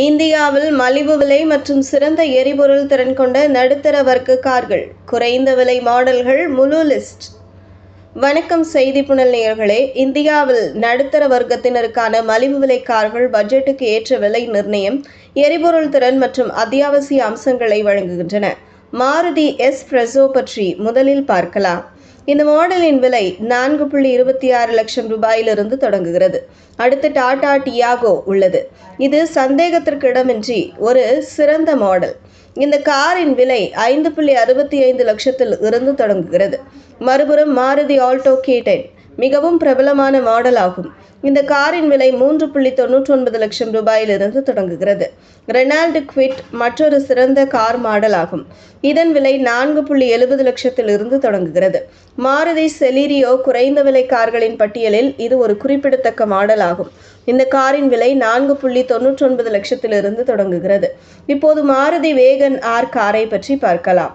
இந்தியாவில் மலிவு விலை மற்றும் சிறந்த எரிபொருள் திறன் கொண்ட நடுத்தர வர்க்க கார்கள், குறைந்த விலை மாடல்கள் முழு லிஸ்ட். வணக்கம் செய்தி புனல் நேயர்களே. இந்தியாவில் நடுத்தர வர்க்கத்தினருக்கான மலிவு விலை கார்கள் பட்ஜெட்டுக்கு ஏற்ற விலை நிர்ணயம், எரிபொருள் திறன் மற்றும் அத்தியாவசிய அம்சங்களை வழங்குகின்றன. மாருதி எஸ்-பிரெஸோ பற்றி முதலில் பார்க்கலாம். இந்த மாடலின் விலை 4.26 லட்சம் ரூபாயிலிருந்து தொடங்குகிறது. அடுத்து டாடா டியாகோ உள்ளது. இது சந்தேகத்திற்கு இடமின்றி ஒரு சிறந்த மாடல். இந்த காரின் விலை 5.65 லட்சத்தில் இருந்து தொடங்குகிறது. மறுபுறம் மாருதி ஆல்டோ K10 மிகவும் பிரபலமான மாடல் ஆகும். இந்த காரின் விலை 3.99 லட்சம் ரூபாயிலிருந்து தொடங்குகிறது. ரெனால்டு குவிட் மற்றொரு சிறந்த கார் மாடல் ஆகும். இதன் விலை 4.70 லட்சத்தில் இருந்து தொடங்குகிறது. மாருதி செலீரியோ குறைந்த விலை கார்களின் பட்டியலில் இது ஒரு குறிப்பிடத்தக்க மாடல் ஆகும். இந்த காரின் விலை 4.99 லட்சத்திலிருந்து தொடங்குகிறது. இப்போது மாருதி வேகன் ஆர் காரை பற்றி பார்க்கலாம்.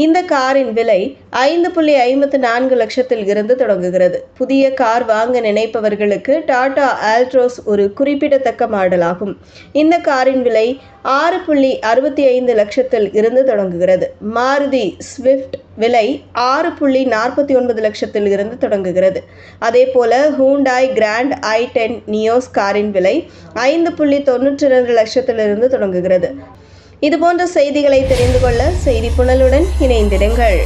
இந்த காரின் விலை 5.54 லட்சத்தில் இருந்து தொடங்குகிறது. புதிய கார் வாங்க நினைப்பவர்களுக்கு டாடா ஆல்ட்ரோஸ் ஒரு குறிப்பிடத்தக்க மாடலாகும். இந்த காரின் விலை 6.65 லட்சத்தில் இருந்து தொடங்குகிறது. மாருதி ஸ்விஃப்ட் விலை 6.49 லட்சத்தில் இருந்து தொடங்குகிறது. அதேபோல ஹூண்டாய் கிராண்ட் i10 நியோஸ் காரின் விலை 5.92 லட்சத்திலிருந்து தொடங்குகிறது. இதுபோன்ற செய்திகளை தெரிந்து கொள்ள செய்தி புனலுடன் இணைந்திடுங்கள்.